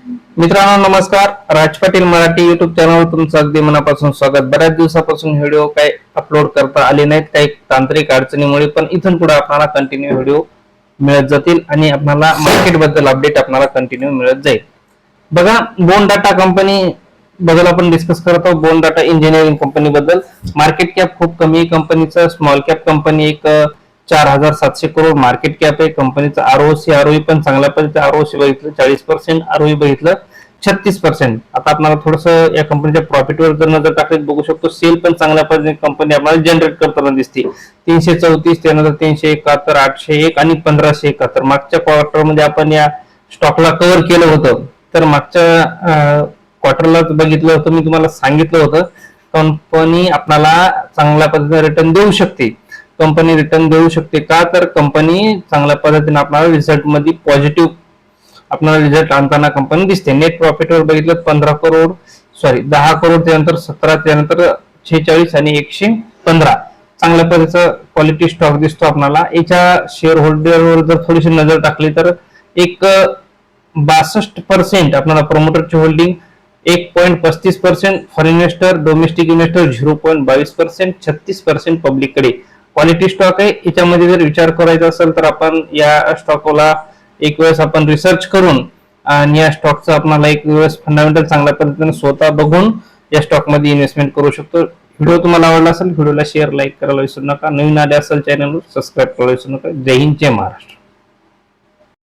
मित्रांनो नमस्कार. राज पाटील मराठी युट्यूब चॅनलवर तुमचं अगदी मनापासून स्वागत. बऱ्याच दिवसापासून व्हिडिओ काय अपलोड करता आले नाहीत, काही तांत्रिक अडचणीमुळे, पण इथून पुढे आपल्याला कंटिन्यू व्हिडिओ मिळत जातील आणि आपल्याला मार्केट बद्दल अपडेट आपल्याला कंटिन्यू मिळत जाईल. बघा, बोन डाटा कंपनी बद्दल आपण डिस्कस करत आहोत. बोन डाटा इंजिनिअरिंग कंपनी बद्दल मार्केट कॅप खूप कमी आहे कंपनीचं. स्मॉल कॅप कंपनी एक 4700 करोड मार्केट कॅप आहे कंपनीचं. आरओसी आरओई पण चांगल्या पद्धतीने आरओसी बघितलं 40%, आरओई बघितलं 36%. आता आपल्याला थोडस या कंपनीच्या प्रॉफिटवर जर नजर टाकली बघू शकतो. सेल पण चांगल्या पद्धतीने कंपनी आपल्याला जनरेट करताना दिसते. 334, त्यानंतर 371, 801 आणि 1571. मागच्या क्वार्टर मध्ये आपण या स्टॉकला कव्हर केलं होतं. तर मागच्या क्वार्टरला बघितलं होतं, मी तुम्हाला सांगितलं होतं कंपनी आपल्याला चांगल्या पद्धतीने रिटर्न देऊ शकते. कंपनी रिटर्न देऊ शकते का, तर कंपनी चांगल्या पद्धतीने आपल्याला रिझल्ट मध्ये पॉझिटिव्ह आपल्याला रिझल्ट आणताना कंपनी दिसते. नेट प्रॉफिटवर बघितलं 10 करोड, त्यानंतर 17, त्यानंतर 46 आणि 115. चांगल्या पद्धतीचा क्वालिटी स्टॉक दिसतो आपल्याला. याच्या शेअर होल्डरवर जर थोडीशी नजर टाकली तर एक 62% आपल्याला प्रमोटरची holding, 1.35% foreign investor, domestic investor 0.22%, 36% public कडे. क्वालिटी स्टॉक आहे. याच्यामध्ये जर विचार करायचा असेल तर आपण या स्टॉकला एक वेळेस आपण रिसर्च करून आणि या स्टॉकचा आपल्याला एक वेळेस फंडामेंटल चांगल्या पद्धतीने स्वतः बघून या स्टॉक मध्ये इन्व्हेस्टमेंट करू शकतो. व्हिडिओ तुम्हाला आवडला असेल, व्हिडिओला शेअर, लाईक करायला विसरू नका. नवीन आले असेल चॅनलवर सबस्क्राईब करायला विसरू नका. जय हिंद, जय महाराष्ट्र.